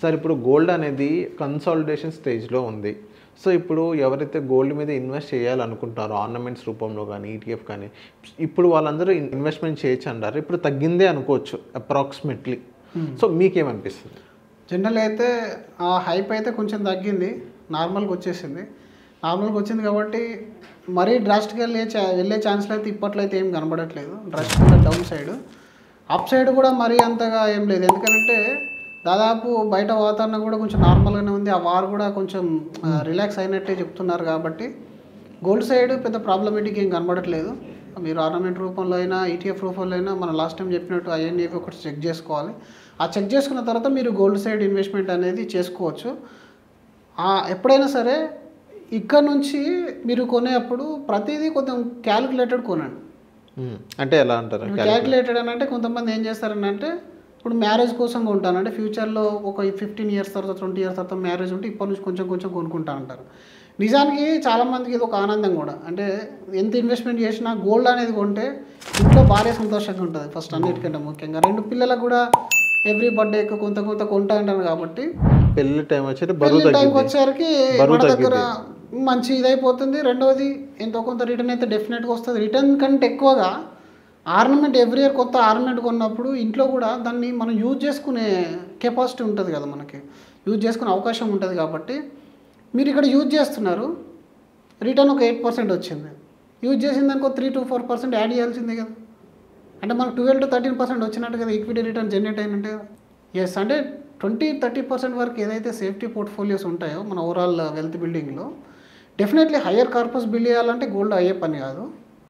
Sir ఇప్పుడు gold అనేది consolidation స్టేజ్లో ఉంది. సో ఇప్పుడు ఎవరైతే గోల్డ్ మీద ఇన్వెస్ట్ చేయాలనుకుంటారో ఆర్నమెంట్స్ రూపంలో కానీ ఈటీఎఫ్ కానీ ఇప్పుడు వాళ్ళందరూ ఇన్వెస్ట్మెంట్ చేయొచ్చు అంటారు. ఇప్పుడు తగ్గిందే అనుకోవచ్చు అప్రాక్సిమేట్లీ. సో మీకేమనిపిస్తుంది? జనరల్ అయితే ఆ హైప్ అయితే కొంచెం తగ్గింది, నార్మల్గా వచ్చేసింది. నార్మల్గా వచ్చింది కాబట్టి మరీ డ్రాస్టిక్గా వెళ్ళే ఛాన్స్లు అయితే ఇప్పట్లో అయితే ఏం కనబడట్లేదు. డ్రాస్టిక్గా డౌన్ సైడ్, అప్ సైడ్ కూడా మరీ అంతగా ఏం లేదు. ఎందుకంటే దాదాపు బయట వాతావరణం కూడా కొంచెం నార్మల్గానే ఉంది. ఆ వార్ కూడా కొంచెం రిలాక్స్ అయినట్టే చెప్తున్నారు కాబట్టి గోల్డ్ సైడ్ పెద్ద ప్రాబ్లమేటిక్ ఏం కనబడట్లేదు. మీరు ఆర్నమెంట్ రూపంలో అయినా ఈటీఎఫ్ రూపంలో అయినా మనం లాస్ట్ టైం చెప్పినట్టు ఐఎన్ఏవి ఒకటి చెక్ చేసుకోవాలి. ఆ చెక్ చేసుకున్న తర్వాత మీరు గోల్డ్ సైడ్ ఇన్వెస్ట్మెంట్ అనేది చేసుకోవచ్చు. ఎప్పుడైనా సరే ఇక్కడ నుంచి మీరు కొనేప్పుడు ప్రతిదీ కొంచెం క్యాలిక్యులేటెడ్ కొనండి. అంటే ఎలా అంటారు క్యాలిక్యులేటెడ్ అని అంటే కొంతమంది ఏం చేస్తారని అంటే ఇప్పుడు మ్యారేజ్ కోసం కొంటాను అంటే ఫ్యూచర్లో ఒక 15 ఇయర్స్ తర్వాత 20 ఇయర్స్ తర్వాత మ్యారేజ్ ఉంటే ఇప్పటి నుంచి కొంచెం కొంచెం కొనుక్కుంటా అంటారు. నిజానికి చాలామందికి ఇది ఒక ఆనందంగా కూడా, అంటే ఎంత ఇన్వెస్ట్మెంట్ చేసినా గోల్డ్ అనేది కొంటే ఇంట్లో భార్య సంతోషంగా ఉంటుంది ఫస్ట్, అన్నిటికంటే ముఖ్యంగా. 2 పిల్లలకు కూడా ఎవ్రీ బర్త్డేకి కొంత కొంత కొంటా అంటాను కాబట్టి పెళ్లి టైం టైంకి వచ్చేసరికి మన దగ్గర మంచి ఇదైపోతుంది. రెండవది ఎంతో కొంత రిటర్న్ అయితే డెఫినెట్గా వస్తుంది. రిటర్న్ కంటే ఎక్కువగా ఆర్నమెంట్ ఎవ్రీ ఇయర్ కొత్త ఆర్నమెంట్ కొన్నప్పుడు ఇంట్లో కూడా దాన్ని మనం యూజ్ చేసుకునే కెపాసిటీ ఉంటుంది కదా, మనకి యూజ్ చేసుకునే అవకాశం ఉంటుంది. కాబట్టి మీరు ఇక్కడ యూజ్ చేస్తున్నారు, రిటర్న్ ఒక 8% వచ్చింది. యూజ్ చేసిన దానికి 3 to 4% యాడ్ చేయాల్సిందే కదా. అంటే మనకు 12 to 13% వచ్చినట్టు కదా, ఈక్విటీ రిటర్న్ జనరేట్ అయినట్టే కదా. ఎస్, అంటే 20-30% వరకు ఏదైతే సేఫ్టీ పోర్ట్ఫోలియోస్ ఉంటాయో మన ఓవరాల్ వెల్త్ బిల్డింగ్లో, డెఫినెట్లీ హయ్యర్ కార్పస్ బిల్డ్ చేయాలంటే గోల్డ్ అయ్యే పని కాదు.